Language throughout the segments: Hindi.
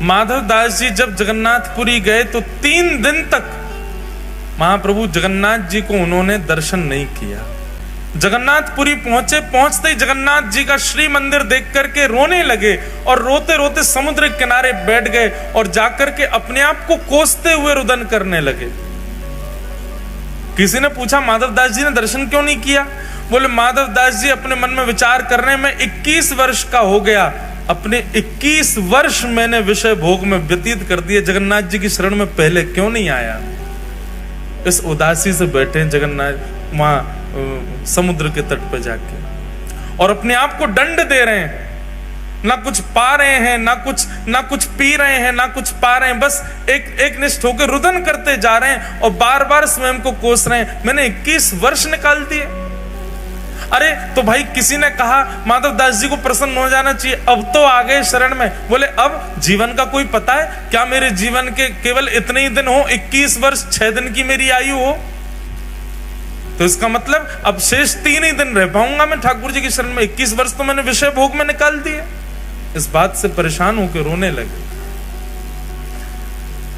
माधवदास जी जब जगन्नाथपुरी गए तो 3 दिन तक महाप्रभु जगन्नाथ जी को उन्होंने दर्शन नहीं किया। जगन्नाथपुरी पहुंचे, पहुंचते ही जगन्नाथ जी का श्री मंदिर देख करके रोने लगे और रोते रोते समुद्र के किनारे बैठ गए और जाकर के अपने आप को कोसते हुए रुदन करने लगे। किसी ने पूछा माधवदास जी ने दर्शन क्यों नहीं किया? बोले माधवदास जी अपने मन में विचार करने में 21 वर्ष का हो गया, अपने 21 वर्ष मैंने विषय भोग में व्यतीत कर दिए, जगन्नाथ जी की शरण में पहले क्यों नहीं आया? इस उदासी से बैठे जगन्नाथ वहां समुद्र के तट पर जाके और अपने आप को दंड दे रहे हैं। ना कुछ पा रहे हैं, ना कुछ पी रहे हैं, ना कुछ पा रहे हैं, बस एक निष्ठ होकर रुदन करते जा रहे हैं और बार बार स्वयं को कोस रहे हैं। मैंने 21 वर्ष निकाल दिए। अरे तो भाई किसी ने कहा माधवदास जी को प्रसन्न हो जाना चाहिए, अब तो आ गए शरण में। बोले अब जीवन का कोई पता है क्या? मेरे जीवन के केवल इतने ही दिन हो, 21 वर्ष 6 दिन की मेरी आयु हो, तो इसका मतलब अब शेष 3 ही दिन रह पाऊंगा मैं ठाकुर जी की शरण में। 21 वर्ष तो मैंने विषय भोग में निकाल दिए। इस बात से परेशान होकर रोने लगे।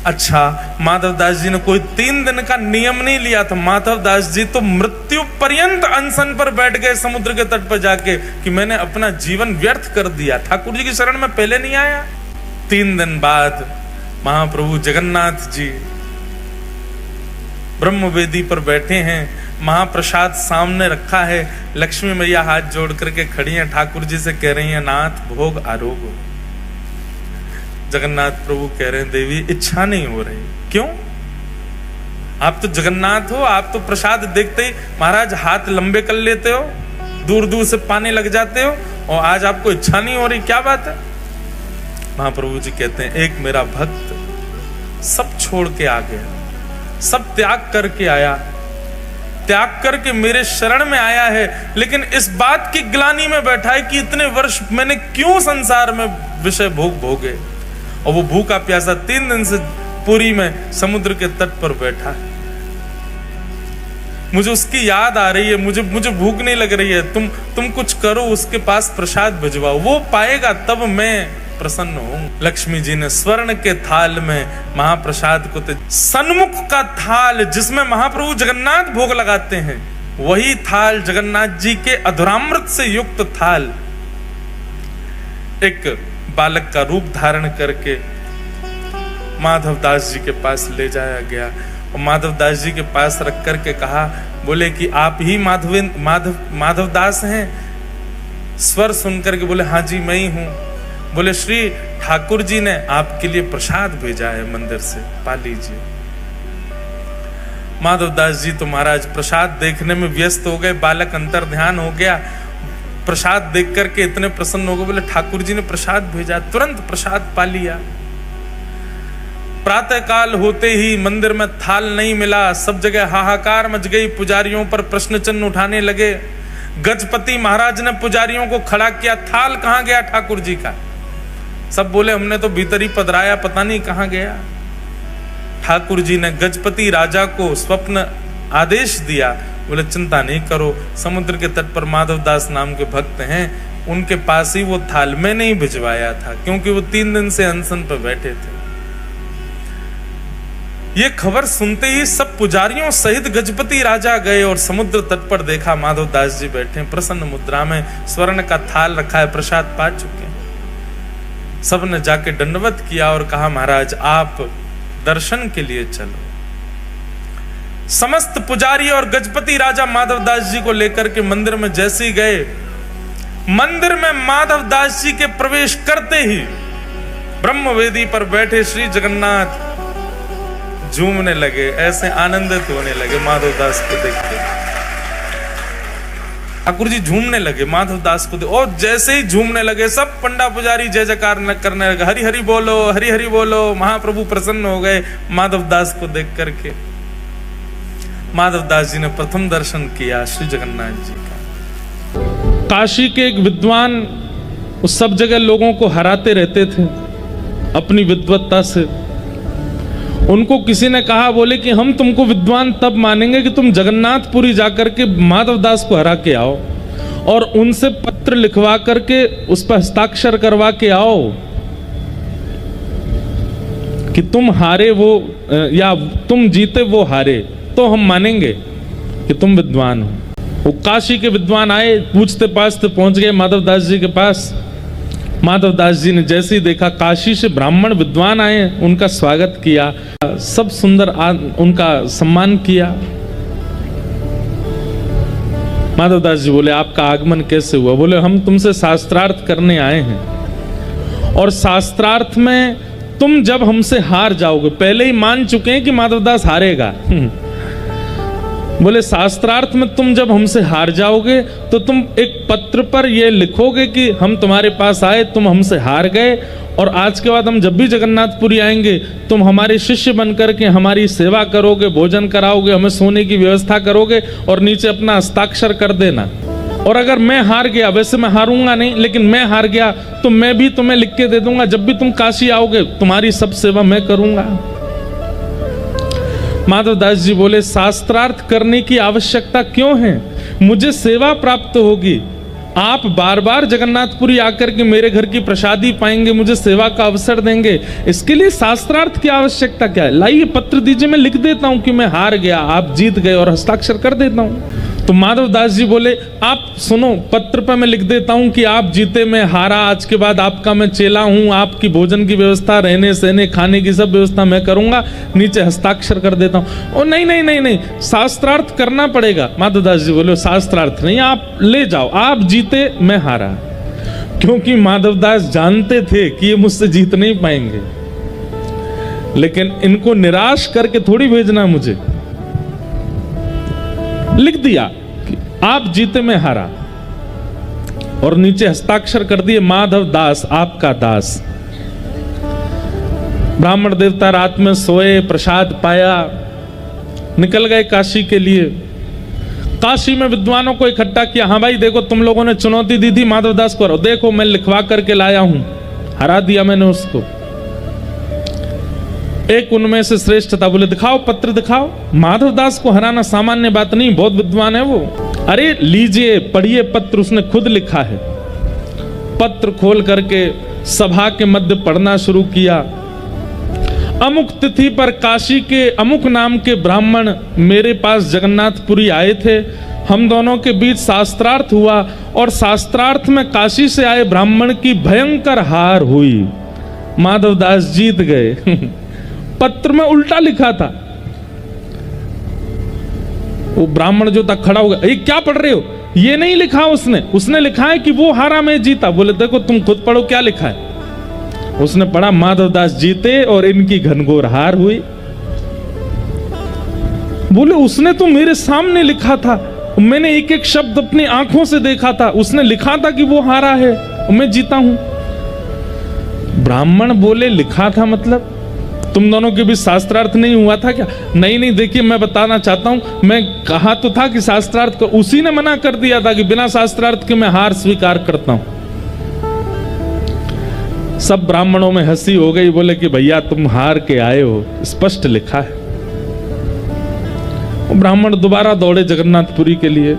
अच्छा, माधवदास जी ने कोई 3 दिन का नियम नहीं लिया था। माधवदास जी तो मृत्यु पर्यंत अनशन पर बैठ गए समुद्र के तट पर जाके कि मैंने अपना जीवन व्यर्थ कर दिया, ठाकुर जी की शरण में पहले नहीं आया। 3 दिन बाद महाप्रभु जगन्नाथ जी ब्रह्मवेदी पर बैठे हैं, महाप्रसाद सामने रखा है, लक्ष्मी मैया हाथ जोड़ करके खड़ी हैं, ठाकुर जी से कह रही हैं नाथ भोग आरोग। जगन्नाथ प्रभु कह रहे हैं देवी इच्छा नहीं हो रही। क्यों? आप तो जगन्नाथ हो, आप तो प्रसाद देखते ही महाराज हाथ लंबे कर लेते हो, दूर दूर से पाने लग जाते हो, और आज आपको इच्छा नहीं हो रही, क्या बात है? महाप्रभु जी कहते हैं एक मेरा भक्त सब छोड़ के आ गया, सब त्याग करके आया, त्याग करके मेरे शरण में आया है, लेकिन इस बात की ग्लानि में बैठा है कि इतने वर्ष मैंने क्यों संसार में विषय भोग भोगे। और वो भूखा प्यासा 3 दिन से पुरी में समुद्र के तट पर बैठा है। मुझे उसकी याद आ रही है, मुझे भूख नहीं लग रही है, तुम कुछ करो, उसके पास प्रसाद भिजवाओ, वो पाएगा तब मैं प्रसन्न हूं। लक्ष्मी जी ने स्वर्ण के थाल में महाप्रसाद को सन्मुख का थाल जिसमें महाप्रभु जगन्नाथ भोग लगाते हैं, वही थाल जगन्नाथ जी के अधुरामृत से युक्त थाल एक बालक का रूप धारण करके माधवदास जी के पास ले जाया गया और माधवदास जी के पास रख करके कहा, बोले कि आप ही माधवदास हैं? स्वर सुनकर के बोले हाँ जी मैं ही हूं। बोले श्री ठाकुर जी ने आपके लिए प्रसाद भेजा है मंदिर से, पा लीजिए। माधवदास जी तो महाराज प्रसाद देखने में व्यस्त हो गए, बालक अंतर ध्यान हो गया, प्रसाद देख करके इतने प्रसन्न हो गए, बोले ठाकुर जी ने प्रसाद भेजा, तुरंत प्रसाद पा लिया। प्रातः काल होते ही मंदिर में थाल नहीं मिला, सब जगह हाहाकार मच गई, पुजारियों पर प्रश्न चिन्ह उठाने लगे। गजपति महाराज ने पुजारियों को खड़ा किया, थाल कहां गया ठाकुर जी का? सब बोले हमने तो भीतर ही पधराया, पता नहीं कहां गया। ठाकुर जी ने गजपति राजा को स्वप्न आदेश दिया, बोले चिंता नहीं करो, समुद्र के तट पर माधवदास नाम के भक्त हैं, उनके पास ही वो थाल मैंने ही भिजवाया था, क्योंकि वो 3 दिन से अनशन पर बैठे थे। ये खबर सुनते ही सब पुजारियों सहित गजपति राजा गए और समुद्र तट पर देखा माधवदास जी बैठे प्रसन्न मुद्रा में, स्वर्ण का थाल रखा है, प्रसाद पा चुके। सब ने जाके दंडवत किया और कहा महाराज आप दर्शन के लिए चलो। समस्त पुजारी और गजपति राजा माधवदास जी को लेकर के मंदिर में जैसे ही गए, मंदिर में माधवदास जी के प्रवेश करते ही ब्रह्मवेदी पर बैठे श्री जगन्नाथ झूमने लगे, ऐसे आनंदित होने लगे माधवदास को देखते। ठाकुर जी झूमने लगे माधवदास को, और जैसे ही झूमने लगे सब पंडा पुजारी जय जयकार करने लगे, हरि हरि बोलो, हरि हरि बोलो। महाप्रभु प्रसन्न हो गए माधवदास को देख करके। माधवदास जी ने प्रथम दर्शन किया श्री जगन्नाथ जी का। काशी के एक विद्वान उस सब जगह लोगों को हराते रहते थे अपनी विद्वत्ता से। उनको किसी ने कहा, बोले कि हम तुमको विद्वान तब मानेंगे कि तुम जगन्नाथपुरी जाकर के माधवदास को हरा के आओ और उनसे पत्र लिखवा करके उस पर हस्ताक्षर करवा के आओ। कि तुम हारे वो या तुम जीते वो हारे, तो हम मानेंगे कि तुम विद्वान हो। वो काशी के विद्वान आए, पूछते पाछते पहुंच गए माधवदास जी के पास। माधवदास जी ने जैसे ही देखा काशी से ब्राह्मण विद्वान आए, उनका स्वागत किया, सब सुंदर उनका सम्मान किया। माधवदास जी बोले आपका आगमन कैसे हुआ? बोले हम तुमसे शास्त्रार्थ करने आए हैं, और शास्त्रार्थ में तुम जब हमसे हार जाओगे, पहले ही मान चुके हैं कि माधवदास हारेगा। बोले शास्त्रार्थ में तुम जब हमसे हार जाओगे तो तुम एक पत्र पर यह लिखोगे कि हम तुम्हारे पास आए, तुम हमसे हार गए, और आज के बाद हम जब भी जगन्नाथपुरी आएंगे तुम हमारे शिष्य बनकर के हमारी सेवा करोगे, भोजन कराओगे, हमें सोने की व्यवस्था करोगे, और नीचे अपना हस्ताक्षर कर देना। और अगर मैं हार गया, वैसे मैं हारूंगा नहीं, लेकिन मैं हार गया तो मैं भी तुम्हें लिख के दे दूंगा, जब भी तुम काशी आओगे तुम्हारी सब सेवा मैं करूंगा। माधवदास जी बोले शास्त्रार्थ करने की आवश्यकता क्यों है? मुझे सेवा प्राप्त होगी, आप बार बार जगन्नाथपुरी आकर के मेरे घर की प्रसादी पाएंगे, मुझे सेवा का अवसर देंगे, इसके लिए शास्त्रार्थ की आवश्यकता क्या है? लाइए पत्र दीजिए, मैं लिख देता हूं कि मैं हार गया, आप जीत गए, और हस्ताक्षर कर देता हूं। तो माधवदास जी बोले आप सुनो, पत्र पर मैं लिख देता हूं कि आप जीते, मैं हारा, आज के बाद आपका मैं चेला हूं, आपकी भोजन की व्यवस्था, रहने सहने खाने की सब व्यवस्था मैं करूंगा, नीचे हस्ताक्षर कर देता हूं। ओ नहीं नहीं नहीं नहीं, शास्त्रार्थ करना पड़ेगा। माधवदास जी बोले शास्त्रार्थ नहीं, आप ले जाओ, आप जीते मैं हारा। क्योंकि माधवदास जानते थे कि ये मुझसे जीत नहीं पाएंगे, लेकिन इनको निराश करके थोड़ी भेजना मुझे। लिख दिया कि आप जीते मैं हारा, और नीचे हस्ताक्षर कर दिए माधव दास आपका दास। ब्राह्मण देवता रात में सोए, प्रसाद पाया, निकल गए काशी के लिए। काशी में विद्वानों को इकट्ठा किया, हाँ भाई देखो तुम लोगों ने चुनौती दी थी माधवदास को, देखो मैं लिखवा करके लाया हूं, हरा दिया मैंने उसको। एक उनमें से श्रेष्ठ था, बोले दिखाओ पत्र दिखाओ। माधवदास को हराना सामान्य बात नहीं, बहुत विद्वान है वो। अरे लीजिए पढ़िए पत्र, उसने खुद लिखा है। पत्र खोल करके सभा के मध्य पढ़ना शुरू किया। अमुक तिथि पर काशी के अमुक नाम के ब्राह्मण मेरे पास जगन्नाथपुरी आए थे, हम दोनों के बीच शास्त्रार्थ हुआ, और शास्त्रार्थ में काशी से आए ब्राह्मण की भयंकर हार हुई, माधवदास जीत गए। पत्र में उल्टा लिखा था। वो ब्राह्मण जो था खड़ा हो गया, ये क्या पढ़ रहे हो? ये नहीं लिखा उसने लिखा है कि वो हारा मैं जीता। बोले देखो तुम खुद पढ़ो क्या लिखा है। उसने पढ़ा माधवदास जीते और इनकी घनघोर हार हुई। बोले उसने तो मेरे सामने लिखा था, मैंने एक एक शब्द अपनी आंखों से देखा था, उसने लिखा था कि वो हारा है और मैं जीता हूं। ब्राह्मण बोले लिखा था मतलब तुम दोनों के बीच शास्त्रार्थ नहीं हुआ था क्या? नहीं नहीं, देखिए मैं बताना चाहता हूं, मैं कहा तो था कि शास्त्रार्थ को, उसी ने मना कर दिया था कि बिना शास्त्रार्थ के मैं हार स्वीकार करता हूं। सब ब्राह्मणों में हंसी हो गई, बोले कि भैया तुम हार के आए हो, स्पष्ट लिखा है। ब्राह्मण दोबारा दौड़े जगन्नाथपुरी के लिए,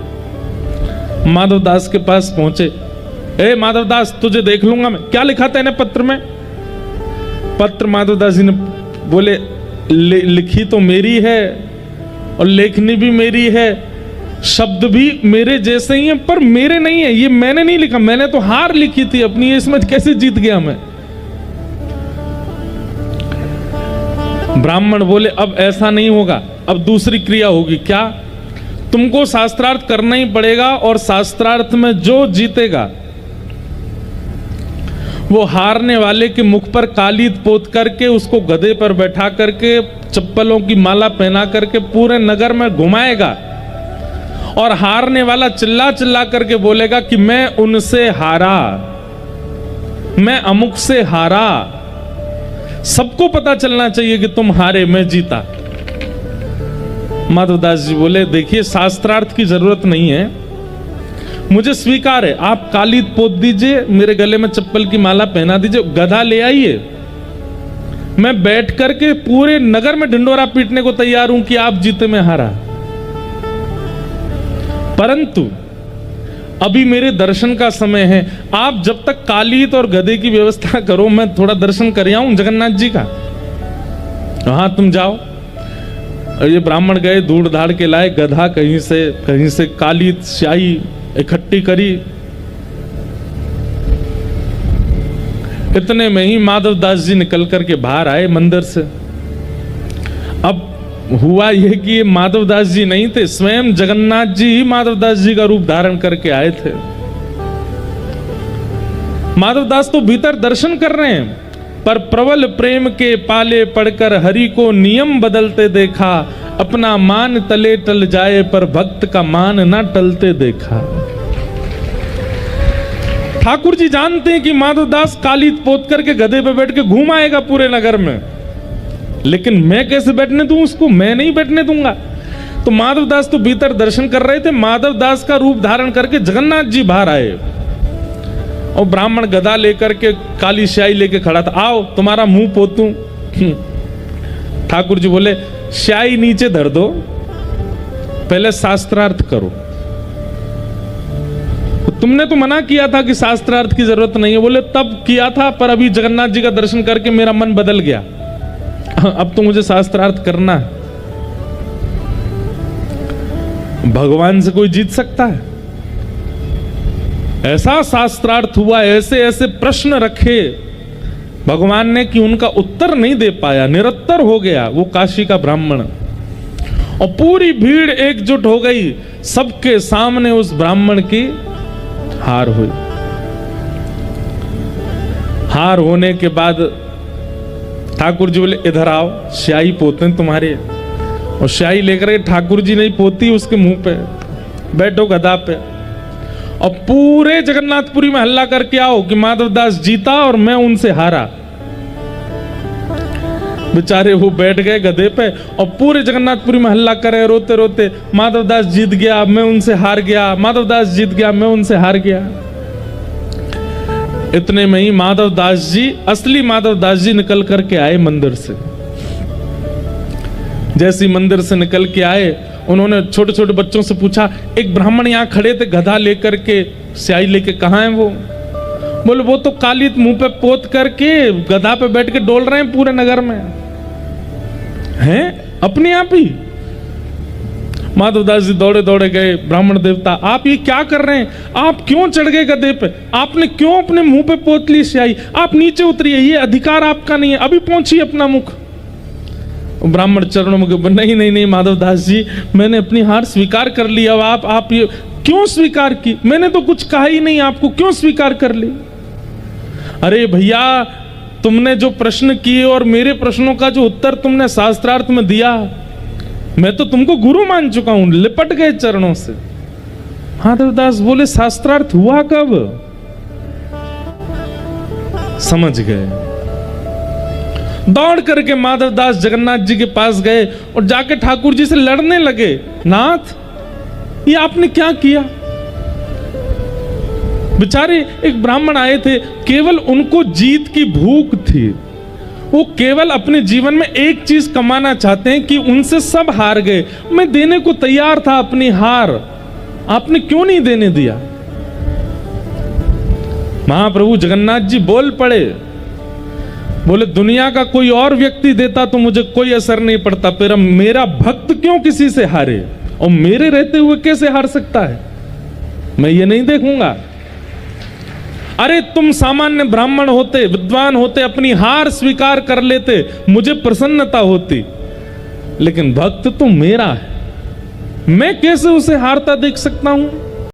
माधवदास के पास पहुंचे। ए माधवदास तुझे देख लूंगा मैं, क्या लिखा था इन्हें पत्र में? पत्र माधवदास जी ने बोले लिखी तो मेरी है और लेखनी भी मेरी है, शब्द भी मेरे जैसे ही हैं, पर मेरे नहीं है, ये मैंने नहीं लिखा, मैंने तो हार लिखी थी अपनी, इसमें कैसे जीत गया मैं? ब्राह्मण बोले अब ऐसा नहीं होगा, अब दूसरी क्रिया होगी। क्या? तुमको शास्त्रार्थ करना ही पड़ेगा, और शास्त्रार्थ में जो जीतेगा वो हारने वाले के मुख पर कालीद पोत करके, उसको गधे पर बैठा करके, चप्पलों की माला पहना करके पूरे नगर में घुमाएगा, और हारने वाला चिल्ला चिल्ला करके बोलेगा कि मैं उनसे हारा, मैं अमुक से हारा। सबको पता चलना चाहिए कि तुम हारे, मैं जीता। माधवदास जी बोले देखिए शास्त्रार्थ की जरूरत नहीं है, मुझे स्वीकार है, आप कालीद पोत दीजिए, मेरे गले में चप्पल की माला पहना दीजिए, गधा ले आइए, मैं बैठ करके पूरे नगर में ढिंडोरा पीटने को तैयार हूं कि आप जीते मैं हारा। परंतु अभी मेरे दर्शन का समय है, आप जब तक कालीद और गधे की व्यवस्था करो, मैं थोड़ा दर्शन कर आऊं जगन्नाथ जी का। हाँ तुम जाओ। और ये ब्राह्मण गए, दूड़ धाड़ के लाए, गधा कहीं से काली स्याही इकट्ठी करी। इतने में ही माधव दास जी निकल करके बाहर आए मंदिर से। अब हुआ यह कि ये माधव दास जी नहीं थे, स्वयं जगन्नाथ जी ही माधव दास जी का रूप धारण करके आए थे। माधव दास तो भीतर दर्शन कर रहे हैं, पर प्रबल प्रेम के पाले पड़कर हरि को नियम बदलते देखा। अपना मान तले टल जाए पर भक्त का मान ना टलते देखा। ठाकुर जी जानते हैं कि माधव दास काली पोत करके गधे पे बैठ के घूम आएगा पूरे नगर में, लेकिन मैं कैसे बैठने दूं उसको? मैं नहीं बैठने दूंगा। तो माधव दास तो भीतर दर्शन कर रहे थे, माधव दास का रूप धारण करके जगन्नाथ जी बाहर आए और ब्राह्मण गधा लेकर के काली स्याही लेके खड़ा था। आओ तुम्हारा मुंह पोतूं। ठाकुर जी बोले स्याही नीचे धर दो, पहले शास्त्रार्थ करो। तुमने तो मना किया था कि शास्त्रार्थ की जरूरत नहीं है। बोले तब किया था, पर अभी जगन्नाथ जी का दर्शन करके मेरा मन बदल गया, अब तो मुझे शास्त्रार्थ करना है। भगवान से कोई जीत सकता है? ऐसा शास्त्रार्थ हुआ, ऐसे ऐसे प्रश्न रखे भगवान ने कि उनका उत्तर नहीं दे पाया, निरत्तर हो गया वो काशी का ब्राह्मण। और पूरी भीड़ एकजुट हो गई, सबके सामने उस ब्राह्मण की हार हुई। हार होने के बाद ठाकुर जी बोले इधर आओ, स्याही पोते तुम्हारे। और स्याही लेकर के ठाकुर जी ने पोती उसके मुंह पे, बैठो गधा पे, और पूरे जगन्नाथपुरी में हल्ला करके आओ कि माधव दास जीता और मैं उनसे हारा। बेचारे वो बैठ गए गधे पे और पूरे जगन्नाथपुरी में हल्ला करे रोते रोते, माधव दास जीत गया, मैं उनसे हार गया, माधव दास जीत गया, मैं उनसे हार गया। इतने में ही माधव दास जी, असली माधव दास जी निकल करके आए मंदिर से। जैसे मंदिर से निकल के आए, उन्होंने छोटे छोटे बच्चों से पूछा, एक ब्राह्मण यहां खड़े थे गधा लेकर के, स्याही लेके, कहां है वो? बोले वो तो काली मुंह पे पोत करके गधा पे बैठ के डोल रहे हैं पूरे नगर में। हैं अपने आप ही? माधवदास जी दौड़े दौड़े गए, ब्राह्मण देवता आप ये क्या कर रहे हैं? आप क्यों चढ़ गए गधे पे? आपने क्यों अपने मुंह पे पोत ली स्याही? आप नीचे उतरिए, ये अधिकार आपका नहीं है, अभी पहुंचिए अपना मुख। ब्राह्मण चरणों में, नहीं नहीं नहीं माधवदास जी, मैंने अपनी हार स्वीकार कर ली। अब आप ये क्यों स्वीकार की? मैंने तो कुछ कहा ही नहीं आपको, क्यों स्वीकार कर ली? अरे भैया, तुमने जो प्रश्न किए और मेरे प्रश्नों का जो उत्तर तुमने शास्त्रार्थ में दिया, मैं तो तुमको गुरु मान चुका हूं। लिपट गए चरणों से। माधवदास बोले शास्त्रार्थ हुआ कब? समझ गए। दौड़ करके माधवदास जगन्नाथ जी के पास गए और जाके ठाकुर जी से लड़ने लगे, नाथ ये आपने क्या किया? बेचारे एक ब्राह्मण आए थे, केवल उनको जीत की भूख थी। वो केवल अपने जीवन में एक चीज कमाना चाहते हैं कि उनसे सब हार गए, मैं देने को तैयार था अपनी हार, आपने क्यों नहीं देने दिया? महाप्रभु जगन्नाथ जी बोल पड़े, बोले दुनिया का कोई और व्यक्ति देता तो मुझे कोई असर नहीं पड़ता, पर मेरा भक्त क्यों किसी से हारे, और मेरे रहते हुए कैसे हार सकता है? मैं ये नहीं देखूंगा। अरे तुम सामान्य ब्राह्मण होते, विद्वान होते, अपनी हार स्वीकार कर लेते, मुझे प्रसन्नता होती, लेकिन भक्त तो मेरा है, मैं कैसे उसे हारता देख सकता हूं?